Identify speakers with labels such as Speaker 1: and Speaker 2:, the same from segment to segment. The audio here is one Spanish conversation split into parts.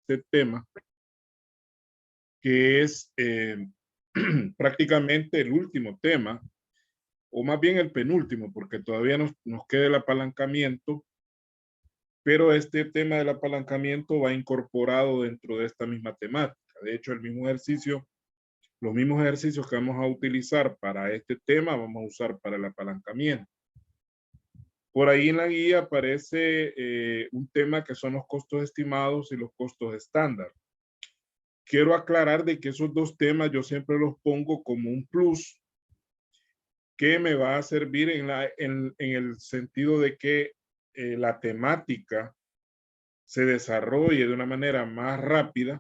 Speaker 1: este tema, que es prácticamente el último tema, o más bien el penúltimo, porque todavía nos queda el apalancamiento, pero este tema del apalancamiento va incorporado dentro de esta misma temática. De hecho, el mismo ejercicio, los mismos ejercicios que vamos a utilizar para este tema, vamos a usar para el apalancamiento. Por ahí en la guía aparece un tema que son los costos estimados y los costos estándar. Quiero aclarar de que esos dos temas yo siempre los pongo como un plus que me va a servir en el sentido de que la temática se desarrolle de una manera más rápida.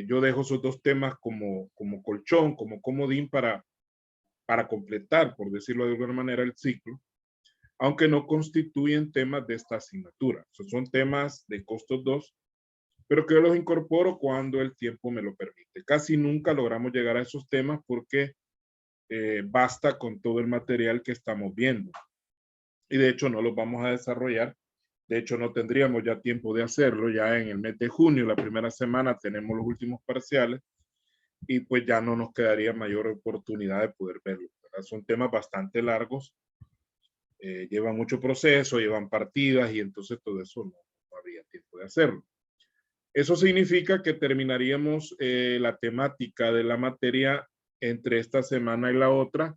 Speaker 1: Yo dejo esos dos temas como colchón, como comodín para completar, por decirlo de alguna manera, el ciclo, aunque no constituyen temas de esta asignatura. Son temas de costos 2, pero que yo los incorporo cuando el tiempo me lo permite. Casi nunca logramos llegar a esos temas porque basta con todo el material que estamos viendo. Y de hecho no los vamos a desarrollar. De hecho no tendríamos ya tiempo de hacerlo. Ya en el mes de junio, la primera semana, tenemos los últimos parciales y pues ya no nos quedaría mayor oportunidad de poder verlo, ¿verdad? Son temas bastante largos, llevan mucho proceso, llevan partidas y entonces todo eso no habría tiempo de hacerlo. Eso significa que terminaríamos la temática de la materia entre esta semana y la otra,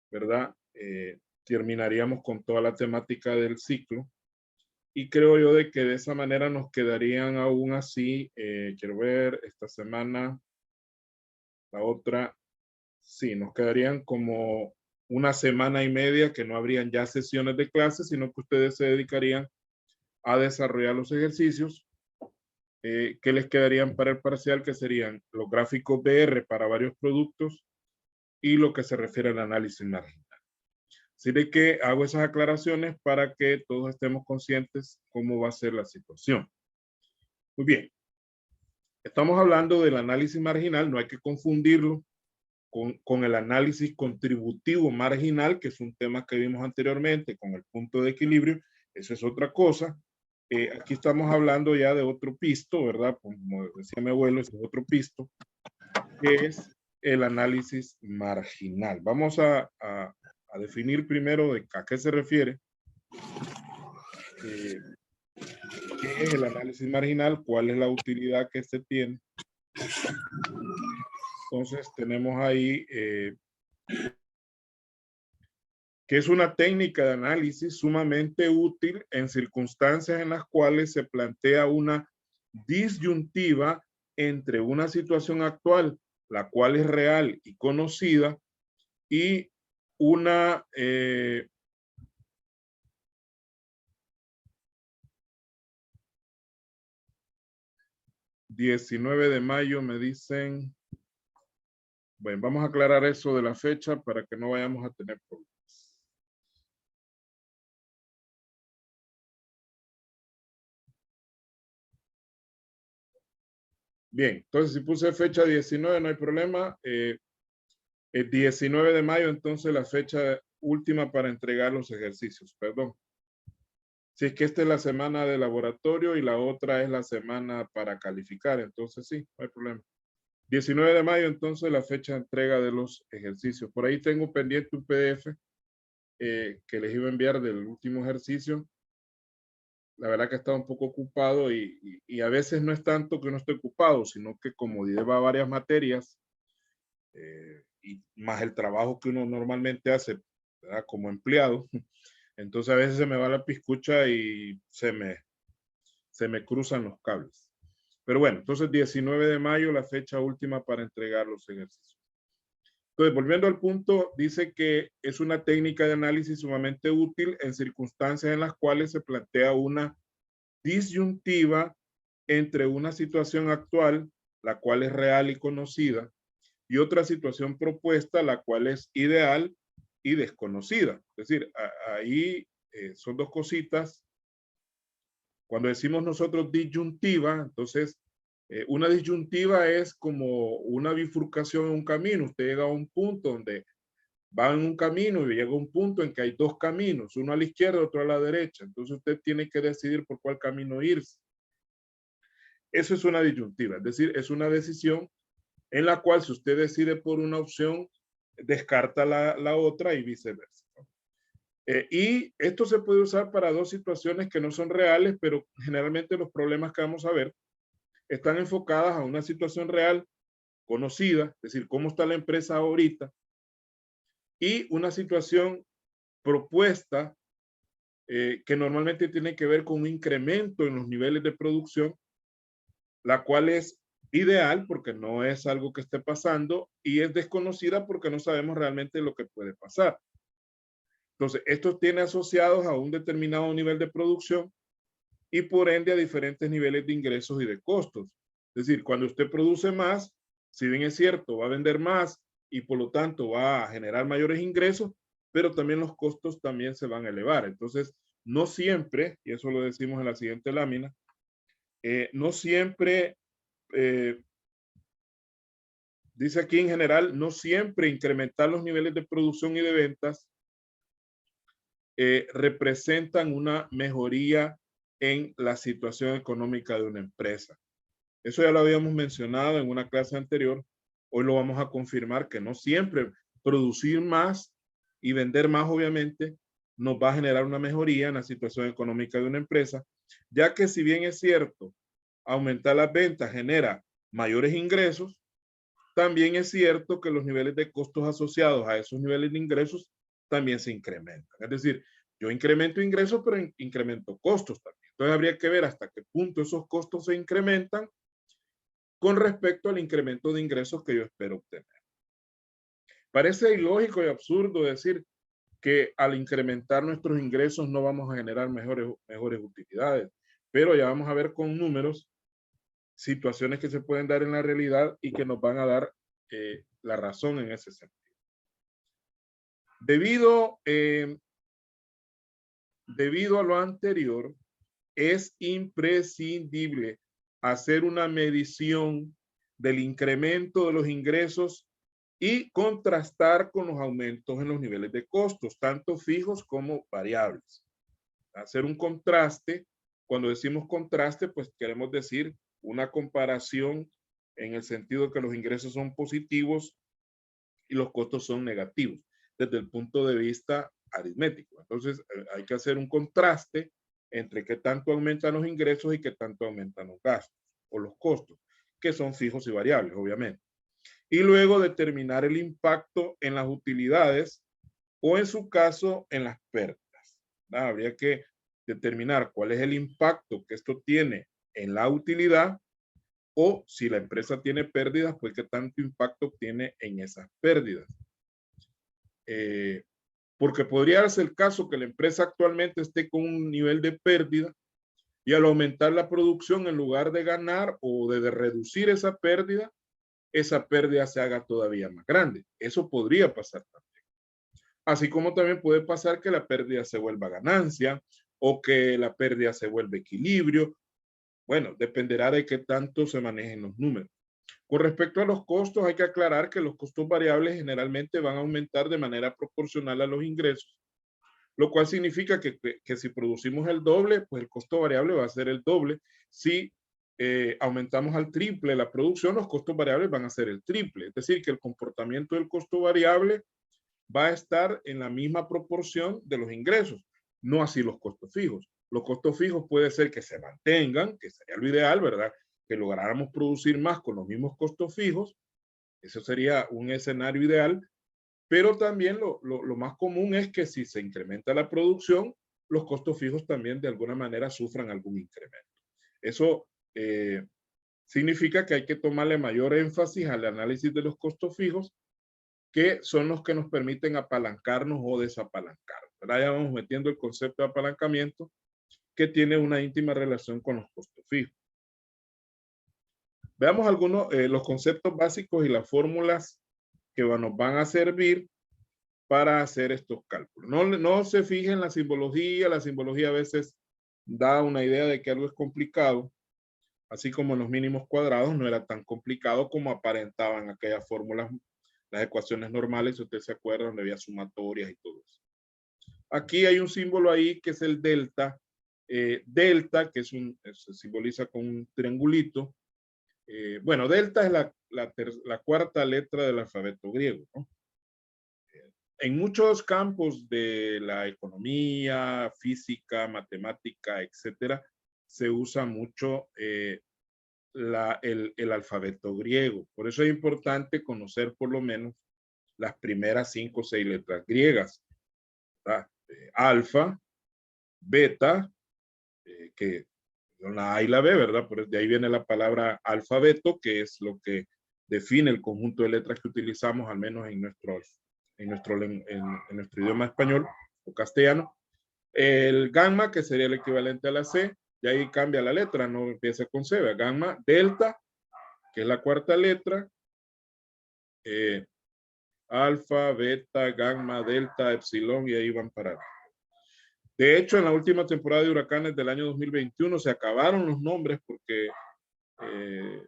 Speaker 1: ¿verdad? Terminaríamos con toda la temática del ciclo y creo yo de que de esa manera nos quedarían aún así, quiero ver, esta semana, la otra, sí, nos quedarían como una semana y media que no habrían ya sesiones de clases, sino que ustedes se dedicarían a desarrollar los ejercicios que les quedarían para el parcial, que serían los gráficos BR para varios productos y lo que se refiere al análisis marginal. Así de que hago esas aclaraciones para que todos estemos conscientes cómo va a ser la situación. Muy bien. Estamos hablando del análisis marginal, no hay que confundirlo con el análisis contributivo marginal, que es un tema que vimos anteriormente, con el punto de equilibrio. Eso es otra cosa. Aquí estamos hablando ya de otro pisto, ¿verdad? Como decía mi abuelo, este es otro pisto, que es el análisis marginal. Vamos a definir primero de a qué se refiere, qué es el análisis marginal, cuál es la utilidad que este tiene. Entonces tenemos ahí que es una técnica de análisis sumamente útil en circunstancias en las cuales se plantea una disyuntiva entre una situación actual, la cual es real y conocida, y una 19 de mayo me dicen. Bueno, vamos a aclarar eso de la fecha para que no vayamos a tener problemas. Bien, entonces si puse fecha 19 no hay problema. El 19 de mayo entonces la fecha última para entregar los ejercicios, perdón. Si es que esta es la semana de laboratorio y la otra es la semana para calificar, entonces sí, no hay problema. 19 de mayo entonces la fecha de entrega de los ejercicios. Por ahí tengo pendiente un PDF que les iba a enviar del último ejercicio. La verdad que estaba un poco ocupado y a veces no es tanto que no esté ocupado, sino que como lleva varias materias y más el trabajo que uno normalmente hace, ¿verdad? Como empleado, entonces a veces se me va la piscucha y se me cruzan los cables. Pero bueno, entonces 19 de mayo la fecha última para entregar los ejercicios. Entonces, volviendo al punto, dice que es una técnica de análisis sumamente útil en circunstancias en las cuales se plantea una disyuntiva entre una situación actual, la cual es real y conocida, y otra situación propuesta, la cual es ideal y desconocida. Es decir, ahí son dos cositas. Cuando decimos nosotros disyuntiva, entonces una disyuntiva es como una bifurcación en un camino. Usted llega a un punto donde va en un camino y llega a un punto en que hay dos caminos, uno a la izquierda, otro a la derecha. Entonces usted tiene que decidir por cuál camino irse. Eso es una disyuntiva, es decir, es una decisión en la cual si usted decide por una opción, descarta la otra y viceversa. Y esto se puede usar para dos situaciones que no son reales, pero generalmente los problemas que vamos a ver están enfocadas a una situación real conocida, es decir, cómo está la empresa ahorita, y una situación propuesta que normalmente tiene que ver con un incremento en los niveles de producción, la cual es ideal porque no es algo que esté pasando y es desconocida porque no sabemos realmente lo que puede pasar. Entonces, esto tiene asociados a un determinado nivel de producción y por ende a diferentes niveles de ingresos y de costos. Es decir, cuando usted produce más, si bien es cierto, va a vender más y por lo tanto va a generar mayores ingresos, pero también los costos también se van a elevar. Entonces, no siempre, y eso lo decimos en la siguiente lámina, no siempre, dice aquí en general, no siempre incrementar los niveles de producción y de ventas representan una mejoría en la situación económica de una empresa. Eso ya lo habíamos mencionado en una clase anterior. Hoy lo vamos a confirmar que no siempre producir más y vender más, obviamente, nos va a generar una mejoría en la situación económica de una empresa, ya que si bien es cierto, aumentar las ventas genera mayores ingresos, también es cierto que los niveles de costos asociados a esos niveles de ingresos también se incrementan. Es decir, yo incremento ingresos, pero incremento costos también. Entonces habría que ver hasta qué punto esos costos se incrementan con respecto al incremento de ingresos que yo espero obtener. Parece ilógico y absurdo decir que al incrementar nuestros ingresos no vamos a generar mejores utilidades, pero ya vamos a ver con números situaciones que se pueden dar en la realidad y que nos van a dar la razón en ese sentido. Debido a lo anterior, es imprescindible hacer una medición del incremento de los ingresos y contrastar con los aumentos en los niveles de costos, tanto fijos como variables. Hacer un contraste, cuando decimos contraste, pues queremos decir una comparación en el sentido que los ingresos son positivos y los costos son negativos desde el punto de vista aritmético. Entonces hay que hacer un contraste entre qué tanto aumentan los ingresos y qué tanto aumentan los gastos o los costos, que son fijos y variables, obviamente. Y luego determinar el impacto en las utilidades o en su caso en las pérdidas. Habría que determinar cuál es el impacto que esto tiene en la utilidad o si la empresa tiene pérdidas, pues qué tanto impacto tiene en esas pérdidas. Porque podría darse el caso que la empresa actualmente esté con un nivel de pérdida y al aumentar la producción, en lugar de ganar o de reducir esa pérdida se haga todavía más grande. Eso podría pasar también. Así como también puede pasar que la pérdida se vuelva ganancia o que la pérdida se vuelva equilibrio. Bueno, dependerá de qué tanto se manejen los números. Con respecto a los costos, hay que aclarar que los costos variables generalmente van a aumentar de manera proporcional a los ingresos, lo cual significa que si producimos el doble, pues el costo variable va a ser el doble. Si aumentamos al triple la producción, los costos variables van a ser el triple. Es decir, que el comportamiento del costo variable va a estar en la misma proporción de los ingresos, no así los costos fijos. Los costos fijos puede ser que se mantengan, que sería lo ideal, ¿verdad? Que lográramos producir más con los mismos costos fijos. Eso sería un escenario ideal, pero también lo más común es que si se incrementa la producción, los costos fijos también de alguna manera sufran algún incremento. Eso significa que hay que tomarle mayor énfasis al análisis de los costos fijos, que son los que nos permiten apalancarnos o desapalancarnos. Ahora ya vamos metiendo el concepto de apalancamiento, que tiene una íntima relación con los costos fijos. Veamos algunos, los conceptos básicos y las fórmulas que nos van a servir para hacer estos cálculos. No se fijen en la simbología a veces da una idea de que algo es complicado, así como los mínimos cuadrados no era tan complicado como aparentaban aquellas fórmulas, las ecuaciones normales, si usted se acuerda, donde había sumatorias y todo eso. Aquí hay un símbolo ahí que es el delta, delta, que se simboliza con un triangulito. Bueno, delta es la cuarta letra del alfabeto griego, ¿no? En muchos campos de la economía, física, matemática, etcétera, se usa mucho el alfabeto griego. Por eso es importante conocer por lo menos las primeras 5 o 6 letras griegas. Alfa, beta, que son la A y la B, ¿verdad? Por de ahí viene la palabra alfabeto, que es lo que define el conjunto de letras que utilizamos, al menos en nuestro idioma español o castellano. El gamma, que sería el equivalente a la C, y ahí cambia la letra, no empieza con C, gamma, delta, que es la cuarta letra, alfa, beta, gamma, delta, epsilon, y ahí van para. De hecho, en la última temporada de huracanes del año 2021 se acabaron los nombres porque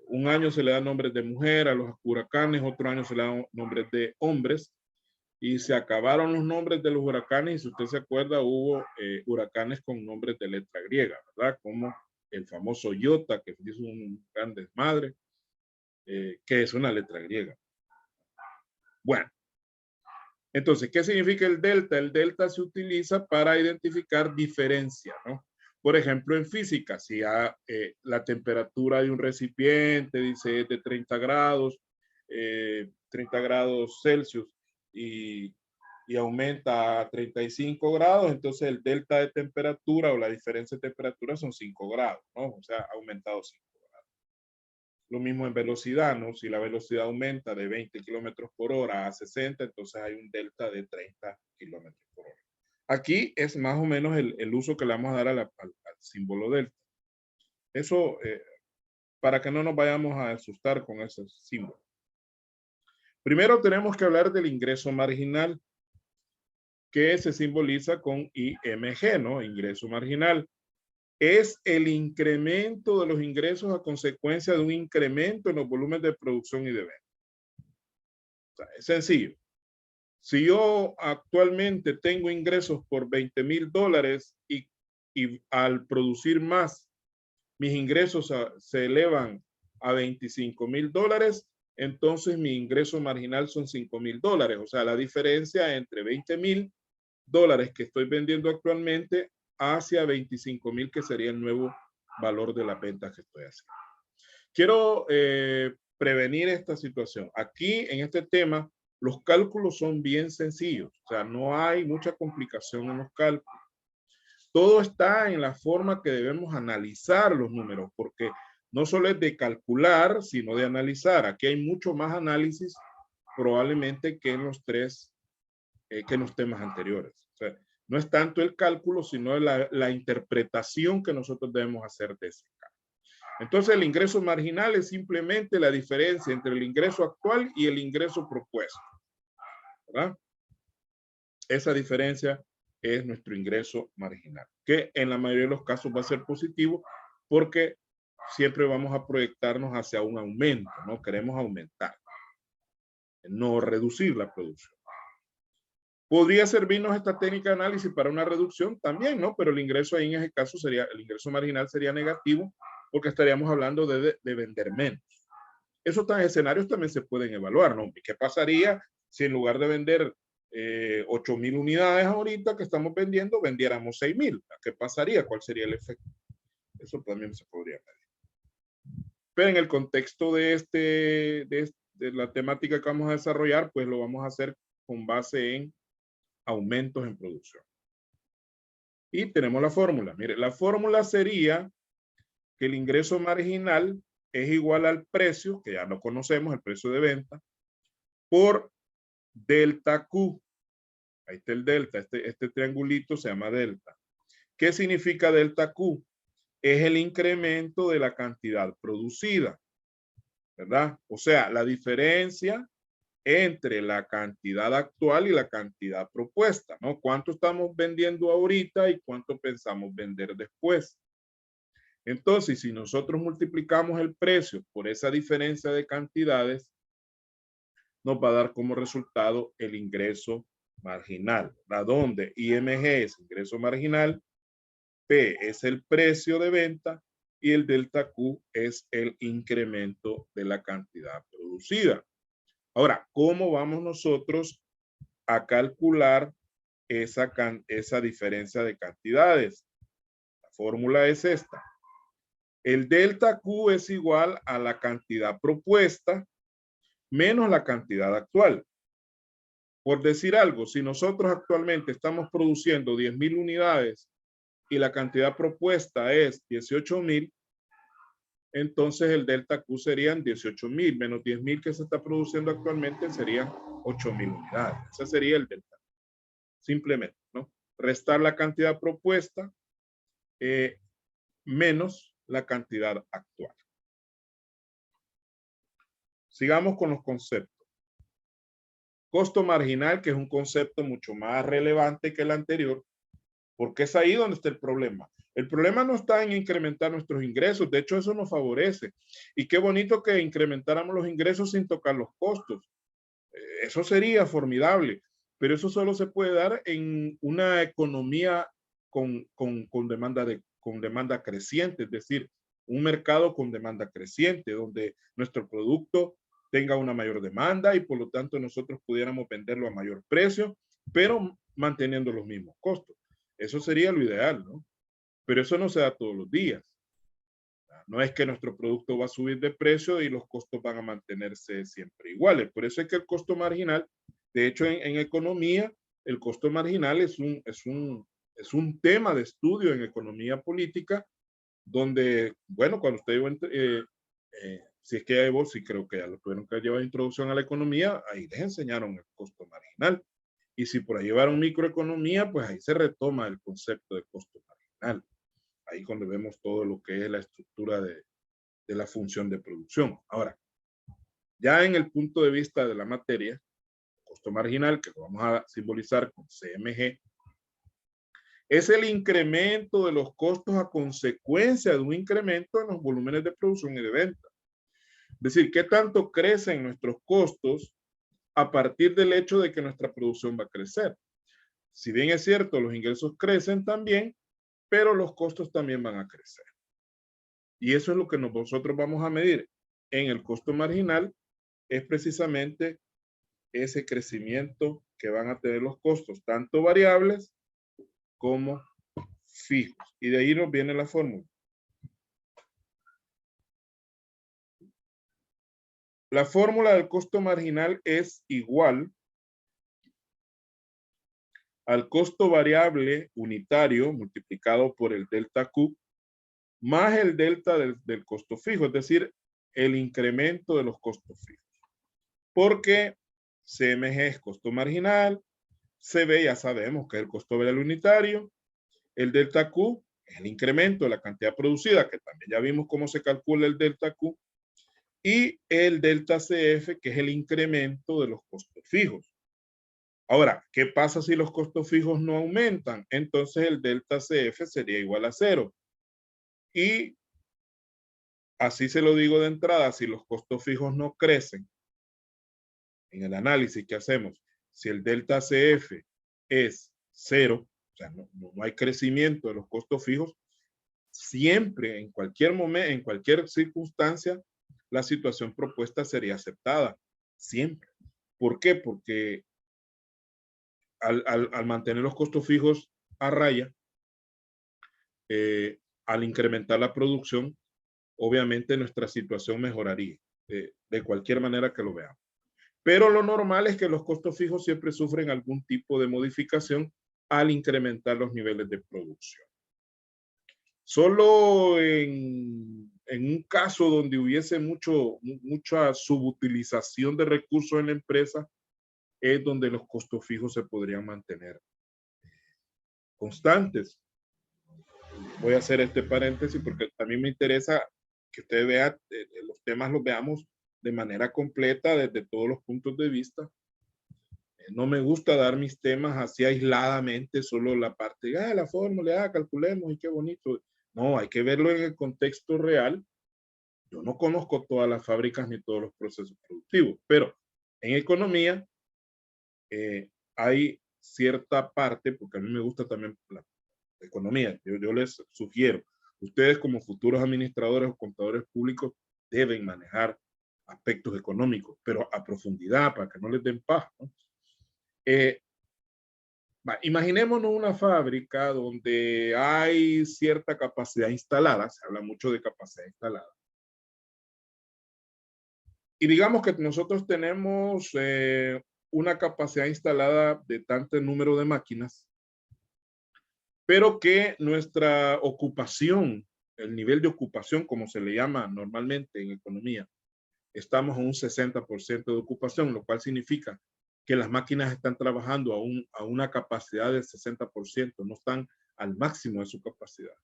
Speaker 1: un año se le da nombres de mujer a los huracanes, otro año se le da nombres de hombres, y se acabaron los nombres de los huracanes, y si usted se acuerda, hubo huracanes con nombres de letra griega, ¿verdad? Como el famoso Iota, que hizo un gran desmadre, que es una letra griega. Bueno, entonces, ¿qué significa el delta? El delta se utiliza para identificar diferencias, ¿no? Por ejemplo, en física, si la temperatura de un recipiente dice es de 30 grados Celsius y aumenta a 35 grados, entonces el delta de temperatura o la diferencia de temperatura son 5 grados, ¿no? O sea, ha aumentado 5 grados. Lo mismo en velocidad, ¿no? Si la velocidad aumenta de 20 kilómetros por hora a 60, entonces hay un delta de 30 kilómetros por hora. Aquí es más o menos el uso que le vamos a dar al símbolo delta. Eso, para que no nos vayamos a asustar con ese símbolo. Primero tenemos que hablar del ingreso marginal, que se simboliza con IMG, ¿no? Ingreso marginal. Es el incremento de los ingresos a consecuencia de un incremento en los volúmenes de producción y de venta. O sea, es sencillo. Si yo actualmente tengo ingresos por $20,000 y al producir más, mis ingresos se elevan a $25,000, entonces mi ingreso marginal son $5,000. O sea, la diferencia entre $20,000 que estoy vendiendo actualmente hacia 25,000, que sería el nuevo valor de la venta que estoy haciendo. Quiero prevenir esta situación. Aquí en este tema, los cálculos son bien sencillos, o sea, no hay mucha complicación en los cálculos. Todo está en la forma que debemos analizar los números, porque no solo es de calcular, sino de analizar. Aquí hay mucho más análisis probablemente que en los temas anteriores. O sea, no es tanto el cálculo, sino la interpretación que nosotros debemos hacer de ese cálculo. Entonces, el ingreso marginal es simplemente la diferencia entre el ingreso actual y el ingreso propuesto, ¿verdad? Esa diferencia es nuestro ingreso marginal, que en la mayoría de los casos va a ser positivo porque siempre vamos a proyectarnos hacia un aumento, ¿no? Queremos aumentar, no reducir la producción. ¿Podría servirnos esta técnica de análisis para una reducción? También, ¿no? Pero el ingreso ahí en ese caso sería, el ingreso marginal sería negativo porque estaríamos hablando de vender menos. Esos escenarios también se pueden evaluar, ¿no? ¿Qué pasaría si en lugar de vender 8,000 unidades ahorita que estamos vendiendo, vendiéramos 6,000? ¿Qué pasaría? ¿Cuál sería el efecto? Eso también se podría medir. Pero en el contexto de la temática que vamos a desarrollar, pues lo vamos a hacer con base en aumentos en producción. Y tenemos la fórmula. Mire, la fórmula sería que el ingreso marginal es igual al precio, que ya lo conocemos, el precio de venta, por delta Q. Ahí está el delta, este triangulito se llama delta. ¿Qué significa delta Q? Es el incremento de la cantidad producida, ¿verdad? O sea, la diferencia entre la cantidad actual y la cantidad propuesta, ¿no? ¿Cuánto estamos vendiendo ahorita y cuánto pensamos vender después? Entonces, si nosotros multiplicamos el precio por esa diferencia de cantidades, nos va a dar como resultado el ingreso marginal, ¿verdad? Donde IMG es ingreso marginal P es el precio de venta y el delta Q es el incremento de la cantidad producida. Ahora, ¿cómo vamos nosotros a calcular esa diferencia de cantidades? La fórmula es esta. El delta Q es igual a la cantidad propuesta menos la cantidad actual. Por decir algo, si nosotros actualmente estamos produciendo 10,000 unidades y la cantidad propuesta es 18,000, entonces el delta Q serían 18,000 menos 10,000 que se está produciendo actualmente serían 8,000 unidades. Ese sería el delta. Simplemente, ¿no? Restar la cantidad propuesta menos la cantidad actual. Sigamos con los conceptos. Costo marginal, que es un concepto mucho más relevante que el anterior, porque es ahí donde está el problema. El problema no está en incrementar nuestros ingresos, de hecho eso nos favorece. Y qué bonito que incrementáramos los ingresos sin tocar los costos. Eso sería formidable, pero eso solo se puede dar en una economía con demanda creciente, es decir, un mercado con demanda creciente, donde nuestro producto tenga una mayor demanda y por lo tanto nosotros pudiéramos venderlo a mayor precio, pero manteniendo los mismos costos. Eso sería lo ideal, ¿no? Pero eso no se da todos los días. No es que nuestro producto va a subir de precio y los costos van a mantenerse siempre iguales. Por eso es que el costo marginal, de hecho en economía, el costo marginal es un tema de estudio en economía política, donde, bueno, cuando usted si es que hay vos, sí creo que ya lo tuvieron que llevar introducción a la economía, ahí les enseñaron el costo marginal. Y si por ahí llevaron microeconomía, pues ahí se retoma el concepto de costo marginal. Ahí cuando vemos todo lo que es la estructura de la función de producción. Ahora, ya en el punto de vista de la materia, costo marginal, que lo vamos a simbolizar con CMG, es el incremento de los costos a consecuencia de un incremento en los volúmenes de producción y de venta. Es decir, ¿qué tanto crecen nuestros costos a partir del hecho de que nuestra producción va a crecer? Si bien es cierto, los ingresos crecen también, pero los costos también van a crecer. Y eso es lo que nosotros vamos a medir en el costo marginal, es precisamente ese crecimiento que van a tener los costos, tanto variables como fijos. Y de ahí nos viene la fórmula. La fórmula del costo marginal es igual al costo variable unitario multiplicado por el delta Q más el delta del costo fijo, es decir, el incremento de los costos fijos. Porque CMG es costo marginal, CB ya sabemos que es el costo variable unitario, el delta Q es el incremento de la cantidad producida, que también ya vimos cómo se calcula el delta Q, y el delta CF, que es el incremento de los costos fijos. Ahora, ¿qué pasa si los costos fijos no aumentan? Entonces el delta CF sería igual a 0. Y así se lo digo de entrada, si los costos fijos no crecen, en el análisis que hacemos, si el delta CF es 0, o sea, no hay crecimiento de los costos fijos, siempre, en cualquier momento, en cualquier circunstancia, la situación propuesta sería aceptada. Siempre. ¿Por qué? Porque al mantener los costos fijos a raya, al incrementar la producción, obviamente nuestra situación mejoraría de cualquier manera que lo veamos. Pero lo normal es que los costos fijos siempre sufren algún tipo de modificación al incrementar los niveles de producción. Solo en un caso donde hubiese mucha subutilización de recursos en la empresa, es donde los costos fijos se podrían mantener constantes. Voy a hacer este paréntesis porque también me interesa que usted vea, los temas los veamos de manera completa desde todos los puntos de vista. No me gusta dar mis temas así aisladamente, solo la parte, la fórmula, calculemos y qué bonito. No, hay que verlo en el contexto real. Yo no conozco todas las fábricas ni todos los procesos productivos, pero en economía hay cierta parte, porque a mí me gusta también economía. Yo les sugiero, ustedes como futuros administradores o contadores públicos deben manejar aspectos económicos, pero a profundidad para que no les den paz, ¿no? Imaginémonos una fábrica donde hay cierta capacidad instalada, se habla mucho de capacidad instalada, y digamos que nosotros tenemos una capacidad instalada de tanto número de máquinas, pero que nuestra ocupación, el nivel de ocupación, como se le llama normalmente en economía, estamos en un 60% de ocupación, lo cual significa que las máquinas están trabajando a una capacidad del 60%, no están al máximo de su capacidad.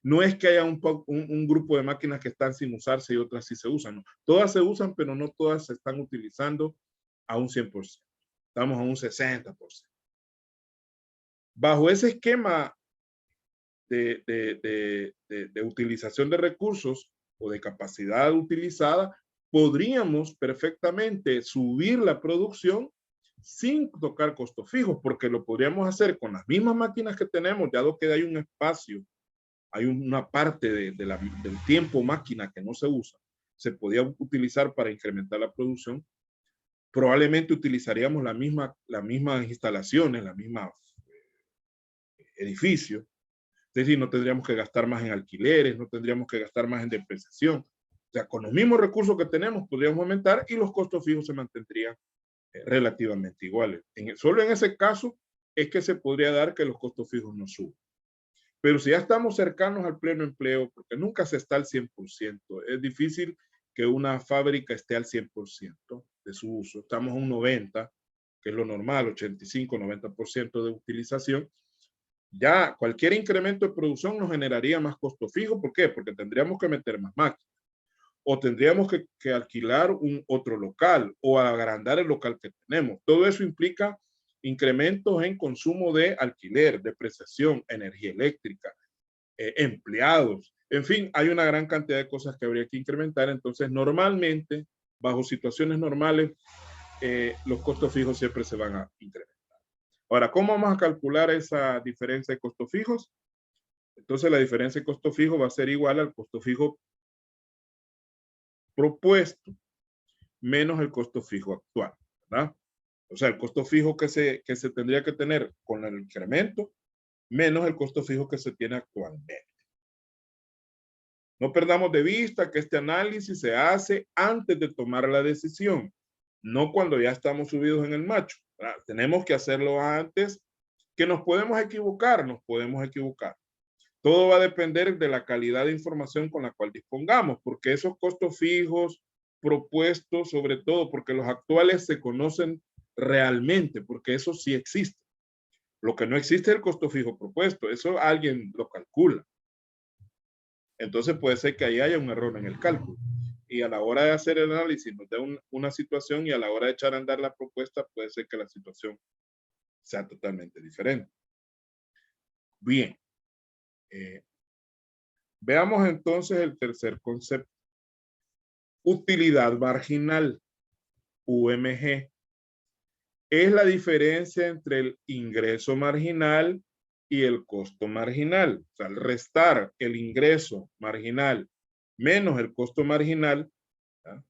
Speaker 1: No es que haya un grupo de máquinas que están sin usarse y otras sí se usan. No. Todas se usan, pero no todas se están utilizando a un 100%. Estamos a un 60%. Bajo ese esquema de utilización de recursos o de capacidad utilizada, podríamos perfectamente subir la producción sin tocar costos fijos, porque lo podríamos hacer con las mismas máquinas que tenemos, dado que hay un espacio, hay una parte del tiempo máquina que no se usa, se podía utilizar para incrementar la producción. Probablemente utilizaríamos las mismas instalaciones, las mismas edificios. Es decir, no tendríamos que gastar más en alquileres, no tendríamos que gastar más en depreciación. O sea, con los mismos recursos que tenemos podríamos aumentar y los costos fijos se mantendrían relativamente iguales. Solo en ese caso es que se podría dar que los costos fijos no suban. Pero si ya estamos cercanos al pleno empleo, porque nunca se está al 100%, es difícil que una fábrica esté al 100% de su uso. Estamos a un 90%, que es lo normal, 85-90% de utilización. Ya cualquier incremento de producción nos generaría más costo fijo. ¿Por qué? Porque tendríamos que meter más máquinas o tendríamos que alquilar otro local o agrandar el local que tenemos. Todo eso implica incrementos en consumo de alquiler, depreciación, energía eléctrica, empleados. En fin, hay una gran cantidad de cosas que habría que incrementar. Entonces, normalmente, bajo situaciones normales, los costos fijos siempre se van a incrementar. Ahora, ¿cómo vamos a calcular esa diferencia de costos fijos? Entonces, la diferencia de costo fijo va a ser igual al costo fijo propuesto menos el costo fijo actual, ¿verdad? O sea, el costo fijo que se tendría que tener con el incremento menos el costo fijo que se tiene actualmente. No perdamos de vista que este análisis se hace antes de tomar la decisión, no cuando ya estamos subidos en el macho, ¿verdad? Tenemos que hacerlo antes, que nos podemos equivocar. Todo va a depender de la calidad de información con la cual dispongamos, porque esos costos fijos propuestos, sobre todo porque los actuales se conocen realmente, porque eso sí existe. Lo que no existe es el costo fijo propuesto, eso alguien lo calcula. Entonces puede ser que ahí haya un error en el cálculo. Y a la hora de hacer el análisis nos da una situación y a la hora de echar a andar la propuesta puede ser que la situación sea totalmente diferente. Bien. Veamos entonces el tercer concepto. Utilidad marginal, UMG. Es la diferencia entre el ingreso marginal y el costo marginal. O sea, al restar el ingreso marginal menos el costo marginal, ¿ya?,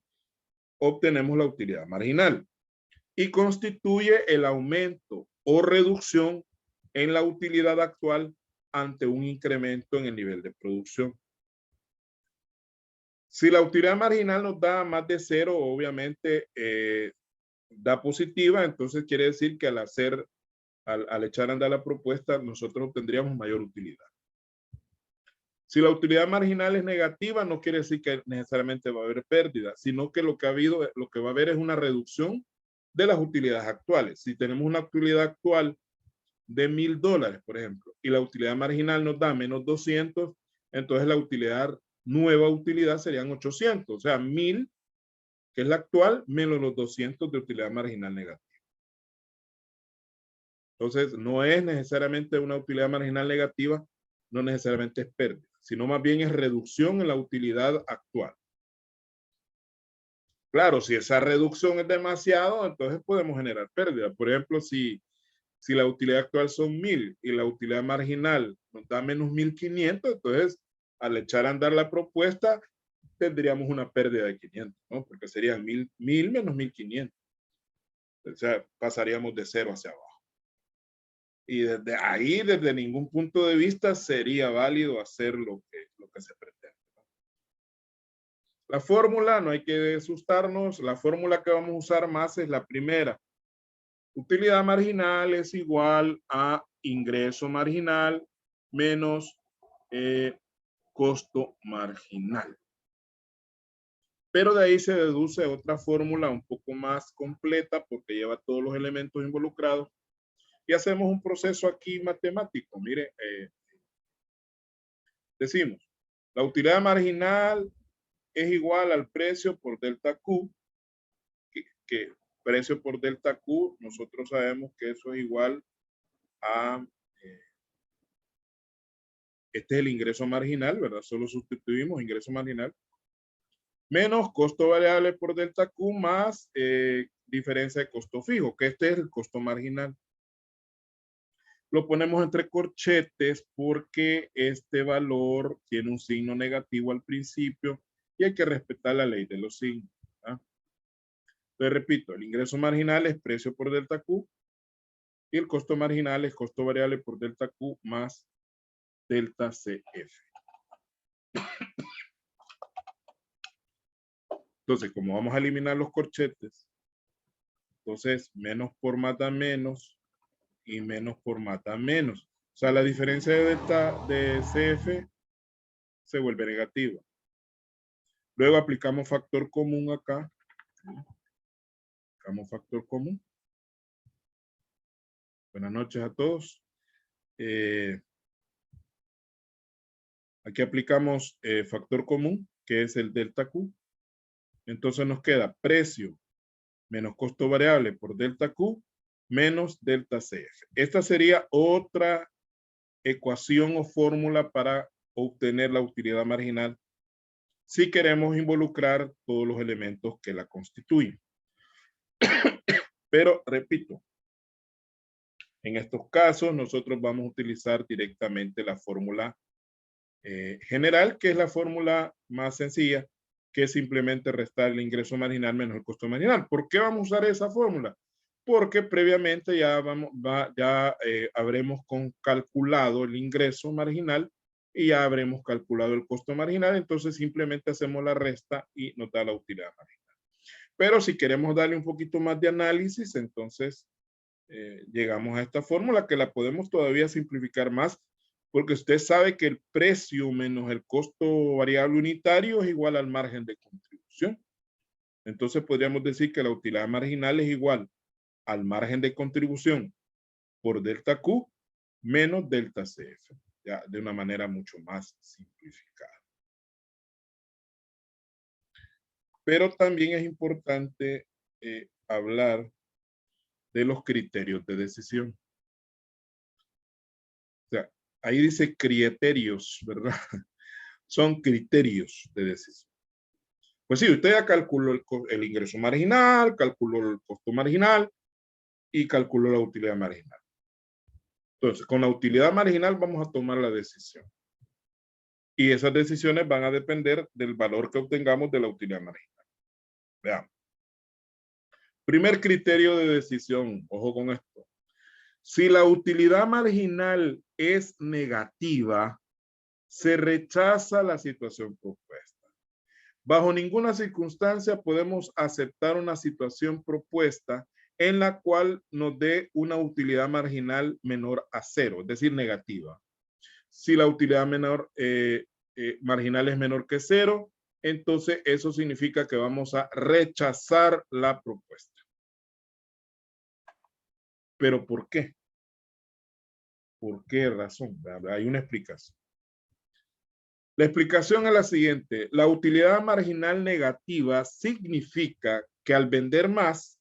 Speaker 1: obtenemos la utilidad marginal y constituye el aumento o reducción en la utilidad actual ante un incremento en el nivel de producción. Si la utilidad marginal nos da más de 0, obviamente da positiva, entonces quiere decir que al echar a andar la propuesta, nosotros obtendríamos mayor utilidad. Si la utilidad marginal es negativa, no quiere decir que necesariamente va a haber pérdida, sino que lo que va a haber es una reducción de las utilidades actuales. Si tenemos una utilidad actual de $1,000, por ejemplo, y la utilidad marginal nos da menos 200, entonces la nueva utilidad serían 800, o sea, 1,000, que es la actual, menos los 200 de utilidad marginal negativa. Entonces, no es necesariamente una utilidad marginal negativa, no necesariamente es pérdida, sino más bien es reducción en la utilidad actual. Claro, si esa reducción es demasiado, entonces podemos generar pérdida. Por ejemplo, si Si la utilidad actual son 1000 y la utilidad marginal nos da menos 1500, entonces al echar a andar la propuesta tendríamos una pérdida de 500, ¿no? Porque serían 1000 menos 1500. O sea, pasaríamos de 0 hacia abajo. Y desde ahí, desde ningún punto de vista, sería válido hacer lo que se pretende. La fórmula, no hay que asustarnos, la fórmula que vamos a usar más es la primera. Utilidad marginal es igual a ingreso marginal menos costo marginal. Pero de ahí se deduce otra fórmula un poco más completa porque lleva todos los elementos involucrados. Y hacemos un proceso aquí matemático. Mire, decimos, la utilidad marginal es igual al precio por delta Q, que precio por delta Q, nosotros sabemos que eso es igual a, este es el ingreso marginal, ¿verdad? Solo sustituimos ingreso marginal, menos costo variable por delta Q más diferencia de costo fijo, que este es el costo marginal. Lo ponemos entre corchetes porque este valor tiene un signo negativo al principio y hay que respetar la ley de los signos. ¿Ah? Entonces, repito, el ingreso marginal es precio por delta Q y el costo marginal es costo variable por delta Q más delta CF. Entonces, como vamos a eliminar los corchetes, entonces menos por más da menos y menos por más da menos. O sea, la diferencia de delta de CF se vuelve negativa. Luego aplicamos factor común acá. Aplicamos factor común. Buenas noches a todos. Aquí aplicamos factor común, que es el delta Q. Entonces nos queda precio menos costo variable por delta Q menos delta CF. Esta sería otra ecuación o fórmula para obtener la utilidad marginal si queremos involucrar todos los elementos que la constituyen. Pero, repito, en estos casos nosotros vamos a utilizar directamente la fórmula general, que es la fórmula más sencilla, que es simplemente restar el ingreso marginal menos el costo marginal. ¿Por qué vamos a usar esa fórmula? Porque previamente ya, habremos calculado el ingreso marginal y ya habremos calculado el costo marginal, entonces simplemente hacemos la resta y nos da la utilidad marginal. Pero si queremos darle un poquito más de análisis, entonces llegamos a esta fórmula que la podemos todavía simplificar más, porque usted sabe que el precio menos el costo variable unitario es igual al margen de contribución. Entonces podríamos decir que la utilidad marginal es igual al margen de contribución por delta Q menos delta CF, ya de una manera mucho más simplificada. Pero también es importante hablar de los criterios de decisión. O sea, ahí dice criterios, ¿verdad? Son criterios de decisión. Pues sí, usted ya calculó el ingreso marginal, calculó el costo marginal y calculó la utilidad marginal. Entonces, con la utilidad marginal vamos a tomar la decisión. Y esas decisiones van a depender del valor que obtengamos de la utilidad marginal. Veamos. Primer criterio de decisión, ojo con esto. Si la utilidad marginal es negativa, se rechaza la situación propuesta. Bajo ninguna circunstancia podemos aceptar una situación propuesta en la cual nos dé una utilidad marginal menor a 0, es decir, negativa. Si la utilidad marginal es menor que 0, entonces eso significa que vamos a rechazar la propuesta. ¿Pero por qué? ¿Por qué razón? Hay una explicación. La explicación es la siguiente. La utilidad marginal negativa significa que al vender más,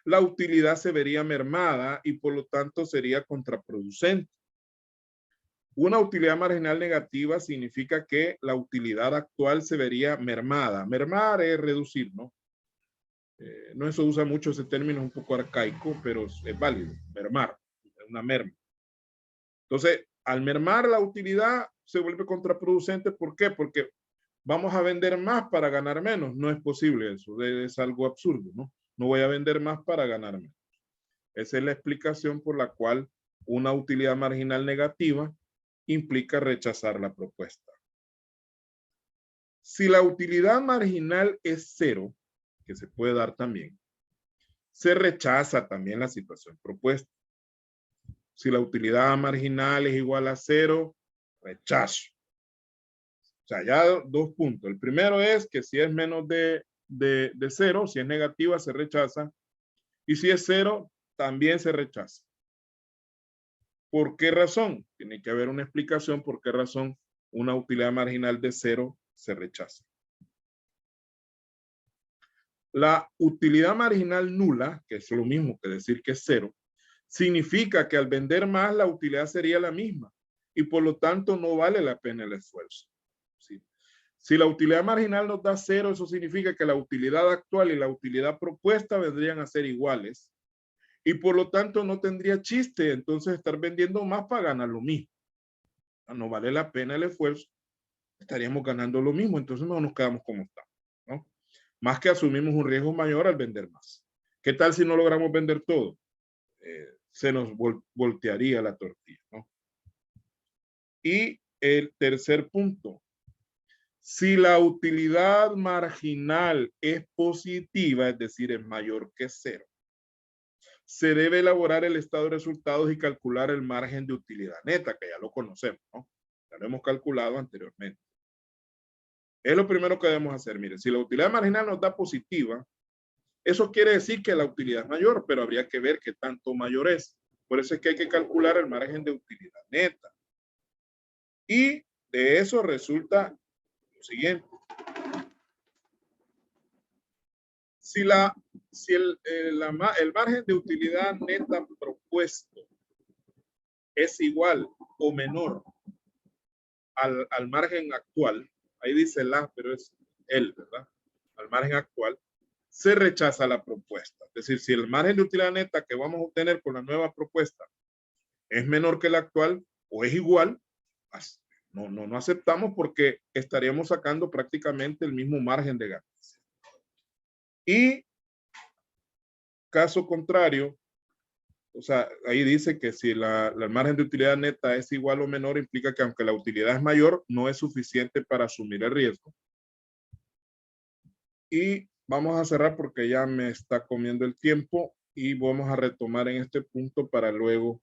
Speaker 1: la utilidad se vería mermada y por lo tanto sería contraproducente. Una utilidad marginal negativa significa que la utilidad actual se vería mermada. Mermar es reducir, ¿no? No se usa mucho ese término, es un poco arcaico, pero es válido, mermar, una merma. Entonces, al mermar la utilidad se vuelve contraproducente. ¿Por qué? Porque vamos a vender más para ganar menos. No es posible eso, es algo absurdo, ¿no? No voy a vender más para ganar menos. Esa es la explicación por la cual una utilidad marginal negativa implica rechazar la propuesta. Si la utilidad marginal es cero, que se puede dar también, se rechaza también la situación propuesta. Si la utilidad marginal es igual a cero, rechazo. O sea, ya dos puntos. El primero es que si es menos de cero, si es negativa, se rechaza. Y si es cero, también se rechaza. ¿Por qué razón? Tiene que haber una explicación por qué razón una utilidad marginal de cero se rechaza. La utilidad marginal nula, que es lo mismo que decir que es cero, significa que al vender más la utilidad sería la misma y por lo tanto no vale la pena el esfuerzo. ¿Sí? Si la utilidad marginal nos da cero, eso significa que la utilidad actual y la utilidad propuesta vendrían a ser iguales y por lo tanto no tendría chiste entonces estar vendiendo más para ganar lo mismo. No vale la pena el esfuerzo, estaríamos ganando lo mismo, entonces no nos quedamos como estamos, ¿no? Más que asumimos un riesgo mayor al vender más. ¿Qué tal si no logramos vender todo? Se nos voltearía la tortilla, ¿no? Y el tercer punto, si la utilidad marginal es positiva, es decir, es mayor que cero, se debe elaborar el estado de resultados y calcular el margen de utilidad neta, que ya lo conocemos, ¿no? Ya lo hemos calculado anteriormente. Es lo primero que debemos hacer. Mire, si la utilidad marginal nos da positiva, eso quiere decir que la utilidad es mayor, pero habría que ver qué tanto mayor es. Por eso es que hay que calcular el margen de utilidad neta. Y de eso resulta lo siguiente. Si el margen de utilidad neta propuesto es igual o menor al margen actual, ahí dice la, pero es el, ¿verdad? Al margen actual, se rechaza la propuesta. Es decir, si el margen de utilidad neta que vamos a obtener con la nueva propuesta es menor que el actual o es igual, no aceptamos porque estaríamos sacando prácticamente el mismo margen de ganancia. Y caso contrario, o sea, ahí dice que si el margen de utilidad neta es igual o menor, implica que aunque la utilidad es mayor, no es suficiente para asumir el riesgo. Y vamos a cerrar porque ya me está comiendo el tiempo y vamos a retomar en este punto para luego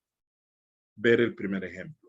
Speaker 1: ver el primer ejemplo.